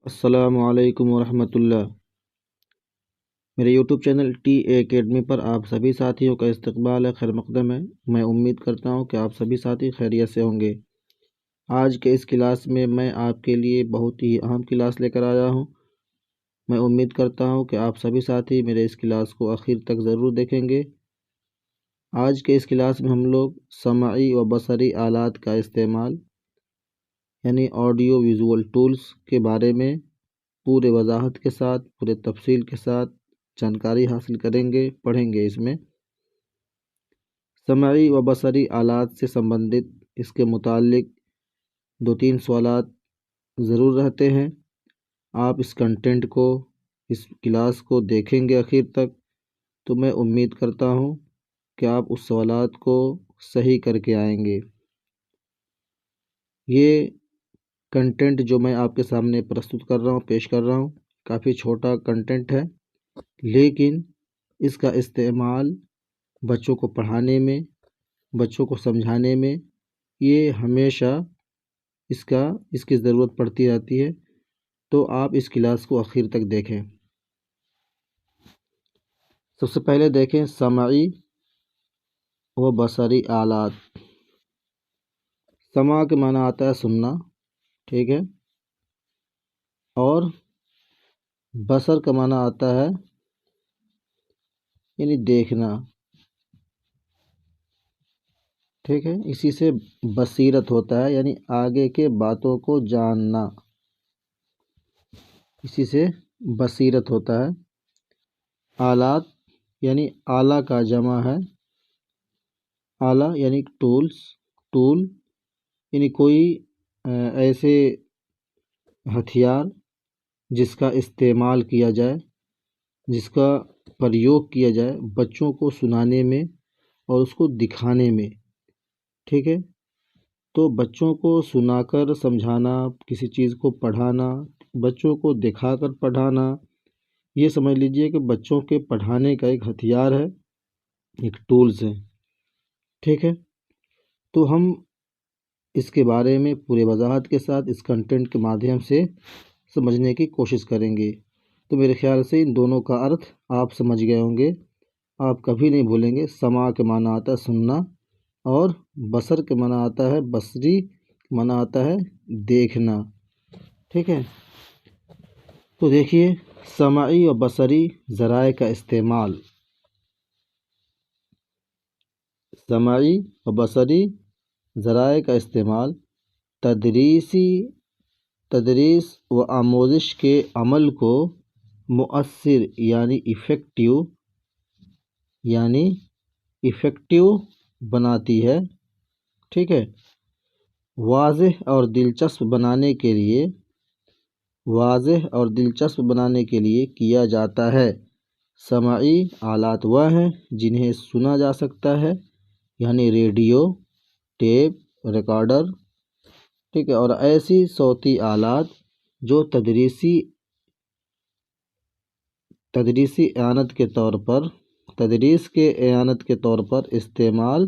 السلام علیکم ورحمۃ اللہ۔ میرے YouTube channel T A academy پر آپ سبھی ساتھیوں کا استقبال ہے، خیر مقدم ہے۔ میں امید کرتا ہوں کہ آپ سبھی ساتھی خیریت سے ہوں گے۔ آج کے اس کلاس میں آپ کے لیے بہت ہی اہم کلاس لے کر آیا ہوں۔ میں امید کرتا ہوں کہ آپ سبھی ساتھی میرے اس کلاس کو آخر تک ضرور دیکھیں گے۔ آج کے اس کلاس میں ہم لوگ سمعی و بصری آلات کا استعمال یعنی آڈیو ویژول ٹولز کے بارے میں پورے وضاحت کے ساتھ، پورے تفصیل کے ساتھ جانکاری حاصل کریں گے، پڑھیں گے۔ اس میں سمعی و بصری آلات سے سمبندھت اس کے متعلق 2-3 سوالات ضرور رہتے ہیں۔ آپ اس کنٹینٹ کو، اس کلاس کو دیکھیں گے آخر تک تو میں امید کرتا ہوں کہ آپ اس سوالات کو صحیح کر کے آئیں گے۔ یہ کنٹینٹ جو میں آپ کے سامنے پرستت کر رہا ہوں، پیش کر رہا ہوں، کافی چھوٹا کنٹینٹ ہے، لیکن اس کا استعمال بچوں کو پڑھانے میں، بچوں کو سمجھانے میں یہ ہمیشہ اس کی ضرورت پڑتی رہتی ہے۔ تو آپ اس کلاس کو آخر تک دیکھیں۔ سب سے پہلے دیکھیں سمعی و بصری آلات۔ سمع کے معنی آتا ہے سننا، ٹھیک ہے، اور بصر کا معنی آتا ہے یعنی دیکھنا، ٹھیک ہے۔ اسی سے بصیرت ہوتا ہے یعنی آگے کے باتوں کو جاننا، اسی سے بصیرت ہوتا ہے۔ آلات یعنی آلہ کا جمع ہے، آلہ یعنی ٹول یعنی کوئی ایسے ہتھیار جس کا استعمال کیا جائے، جس کا پریوگ کیا جائے بچوں کو سنانے میں اور اس کو دکھانے میں، ٹھیک ہے۔ تو بچوں کو سنا کر سمجھانا، کسی چیز کو پڑھانا، بچوں کو دکھا کر پڑھانا، یہ سمجھ لیجئے کہ بچوں کے پڑھانے کا ایک ہتھیار ہے، ایک ٹولز ہے، ٹھیک ہے۔ تو ہم اس کے بارے میں پورے وضاحت کے ساتھ اس کنٹینٹ کے مادھیم سے سمجھنے کی کوشش کریں گے۔ تو میرے خیال سے ان دونوں کا ارتھ آپ سمجھ گئے ہوں گے، آپ کبھی نہیں بھولیں گے۔ سمع کے معنی آتا ہے سننا، اور بصر کے معنی آتا ہے، بصری کے معنی آتا ہے دیکھنا، ٹھیک ہے۔ تو دیکھیے سمعی و بصری ذرائع کا استعمال۔ سمعی و بصری ذرائع کا استعمال تدریس و آموزش کے عمل کو مؤثر یعنی ایفیکٹو بناتی ہے، ٹھیک ہے۔ واضح اور دلچسپ بنانے کے لیے کیا جاتا ہے۔ سمعی آلات وہ ہیں جنہیں سنا جا سکتا ہے، یعنی ریڈیو، ٹیپ ریکارڈر، ٹھیک ہے، اور ایسی صوتی آلات جو تدریس کے اعانت کے طور پر استعمال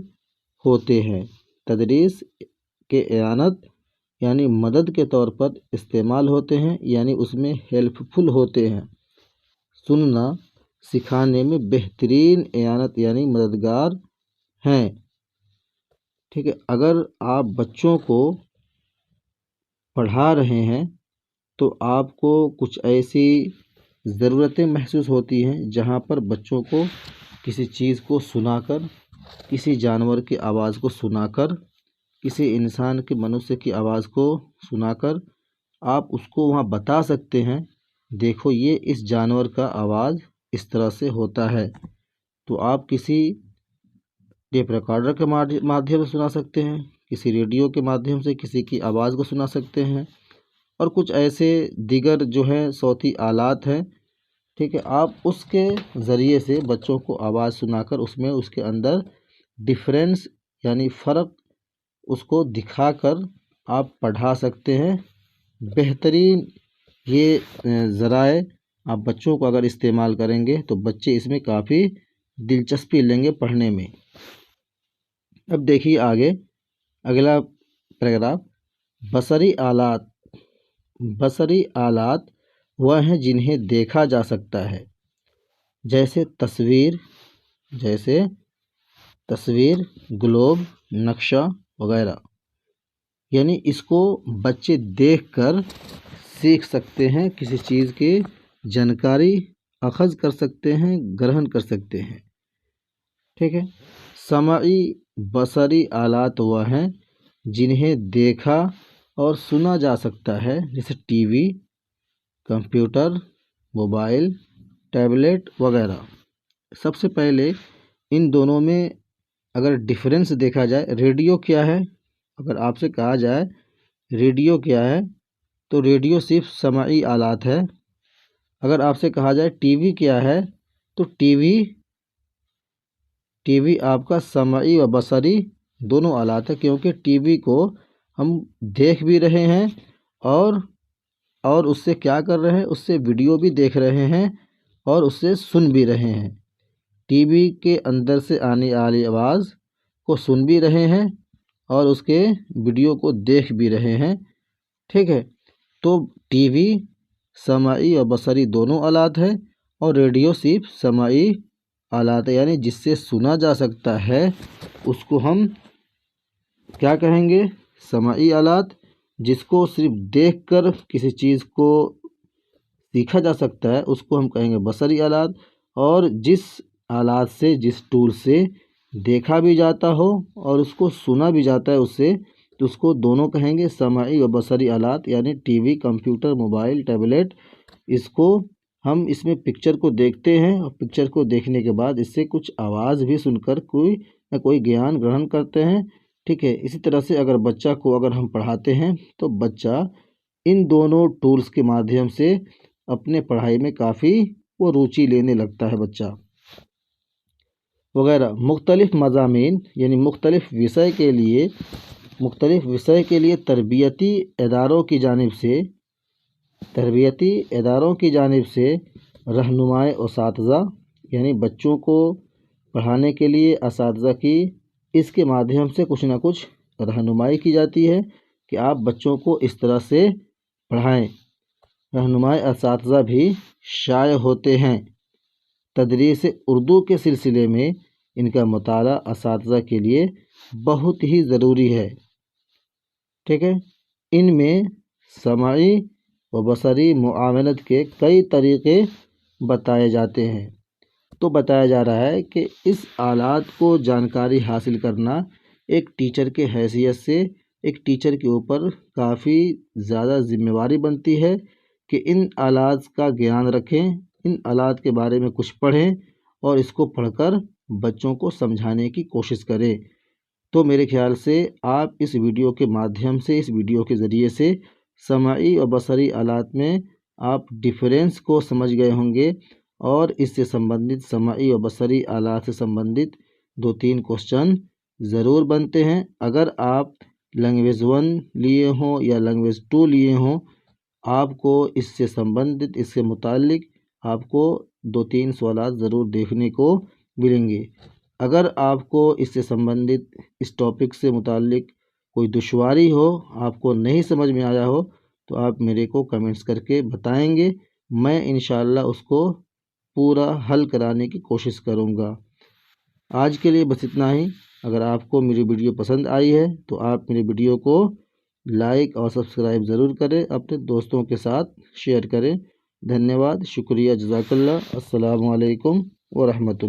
ہوتے ہیں۔ تدریس کے اعانت یعنی مدد کے طور پر استعمال ہوتے ہیں، یعنی اس میں ہیلپ فل ہوتے ہیں۔ سننا سکھانے میں بہترین اعانت یعنی مددگار ہیں، ٹھیک ہے۔ اگر آپ بچوں کو پڑھا رہے ہیں تو آپ کو کچھ ایسی ضرورتیں محسوس ہوتی ہیں جہاں پر بچوں کو کسی چیز کو سنا کر، کسی جانور کی آواز کو سنا کر، کسی انسان کے منوشیہ کی آواز کو سنا کر آپ اس کو وہاں بتا سکتے ہیں، دیکھو یہ اس جانور کا آواز اس طرح سے ہوتا ہے۔ تو آپ کسی ٹیپ ریکارڈر کے مادھیم سے سنا سکتے ہیں، کسی ریڈیو کے مادھیم سے کسی کی آواز کو سنا سکتے ہیں، اور کچھ ایسے دیگر جو ہیں صوتی آلات ہیں، ٹھیک ہے۔ آپ اس کے ذریعے سے بچوں کو آواز سنا کر اس کے اندر ڈفرینس یعنی فرق اس کو دکھا کر آپ پڑھا سکتے ہیں۔ بہترین یہ ذرائع آپ بچوں کو اگر استعمال کریں گے تو بچے اس میں کافی دلچسپی لیں گے پڑھنے میں۔ اب دیکھیے آگے اگلا پیراگراف، بصری آلات بصری آلات وہ ہیں جنہیں دیکھا جا سکتا ہے، جیسے تصویر، گلوب، نقشہ وغیرہ، یعنی اس کو بچے دیکھ کر سیکھ سکتے ہیں، کسی چیز کی جانکاری اخذ کر سکتے ہیں، گرہن کر سکتے ہیں، ٹھیک ہے۔ سمعی بصری آلات وہ ہیں جنہیں دیکھا اور سنا جا سکتا ہے، جیسے T V, computer, mobile, tablet وغیرہ۔ سب سے پہلے ان دونوں میں اگر ڈفرینس دیکھا جائے، ریڈیو کیا ہے؟ اگر آپ سے کہا جائے ریڈیو کیا ہے تو ریڈیو صرف سمعی آلات ہے۔ اگر آپ سے کہا جائے ٹی وی کیا ہے تو ٹی وی آپ کا سمعی و بصری دونوں آلات ہے، کیونکہ ٹی وی کو ہم دیکھ بھی رہے ہیں اور اس سے کیا کر رہے ہیں، اس سے ویڈیو بھی دیکھ رہے ہیں اور اس سے سن بھی رہے ہیں۔ ٹی وی کے اندر سے آنے والی آواز کو سن بھی رہے ہیں اور اس کے ویڈیو کو دیکھ بھی رہے ہیں، ٹھیک ہے۔ تو ٹی وی سمعی اور بصری دونوں آلات ہیں اور ریڈیو صرف سمعی آلات ہے، یعنی جس سے سنا جا سکتا ہے اس کو ہم کیا کہیں گے؟ سمعی آلات۔ جس کو صرف دیکھ کر کسی چیز کو سیکھا جا سکتا ہے اس کو ہم کہیں گے بصری آلات، اور جس آلات سے، جس ٹول سے دیکھا بھی جاتا ہو اور اس کو سنا بھی جاتا ہے اس سے، تو اس کو دونوں کہیں گے سمعی و بصری آلات، یعنی TV, computer, mobile, tablet. اس کو ہم اس میں پکچر کو دیکھتے ہیں اور پکچر کو دیکھنے کے بعد اس سے کچھ آواز بھی سن کر کوئی نہ کوئی گیان گرہن کرتے ہیں، ٹھیک ہے۔ اسی طرح سے اگر بچہ کو اگر ہم پڑھاتے ہیں تو بچہ ان دونوں ٹولز کے مادھیم سے اپنے پڑھائی میں کافی وہ روچی لینے لگتا ہے بچہ وغیرہ۔ مختلف مضامین یعنی مختلف وشے کے لیے تربیتی اداروں کی جانب سے رہنمائے اساتذہ، یعنی بچوں کو پڑھانے کے لیے اساتذہ کی اس کے مادھیم سے کچھ نہ کچھ رہنمائی کی جاتی ہے کہ آپ بچوں کو اس طرح سے پڑھائیں۔ رہنمائے اساتذہ بھی شائع ہوتے ہیں۔ تدریس اردو کے سلسلے میں ان کا مطالعہ اساتذہ کے لیے بہت ہی ضروری ہے، ٹھیک ہے۔ ان میں سمعی و بصری معاونت کے کئی طریقے بتائے جاتے ہیں۔ تو بتایا جا رہا ہے کہ اس آلات کو جانکاری حاصل کرنا ایک ٹیچر کے حیثیت سے ایک ٹیچر کے اوپر کافی زیادہ ذمہ داری بنتی ہے کہ ان آلات کا گیان رکھیں، ان آلات کے بارے میں کچھ پڑھیں اور اس کو پڑھ کر بچوں کو سمجھانے کی کوشش کریں۔ تو میرے خیال سے آپ اس ویڈیو کے مادھیم سے، اس ویڈیو کے ذریعے سے سمعی اور بصری آلات میں آپ ڈفرینس کو سمجھ گئے ہوں گے، اور اس سے سمبندھت سمعی اور بصری آلات سے سمبندھت 2-3 کوسچن ضرور بنتے ہیں۔ اگر آپ لینگویج 1 لیے ہوں یا لینگویج 2 لیے ہوں، آپ کو اس سے سمبندھت، اس سے متعلق آپ کو 2-3 سوالات ضرور دیکھنے کو ملیں گے۔ اگر آپ کو اس سے سمبندھت، اس ٹاپک سے متعلق کوئی دشواری ہو، آپ کو نہیں سمجھ میں آیا ہو، تو آپ میرے کو کمنٹس کر کے بتائیں گے، میں انشاءاللہ اس کو پورا حل کرانے کی کوشش کروں گا۔ آج کے لیے بس اتنا ہی۔ اگر آپ کو میری ویڈیو پسند آئی ہے تو آپ میری ویڈیو کو لائک اور سبسکرائب ضرور کریں، اپنے دوستوں کے ساتھ شیئر کریں۔ دھنیہ واد، شکریہ، جزاک اللہ۔ السلام علیکم ورحمۃ اللہ۔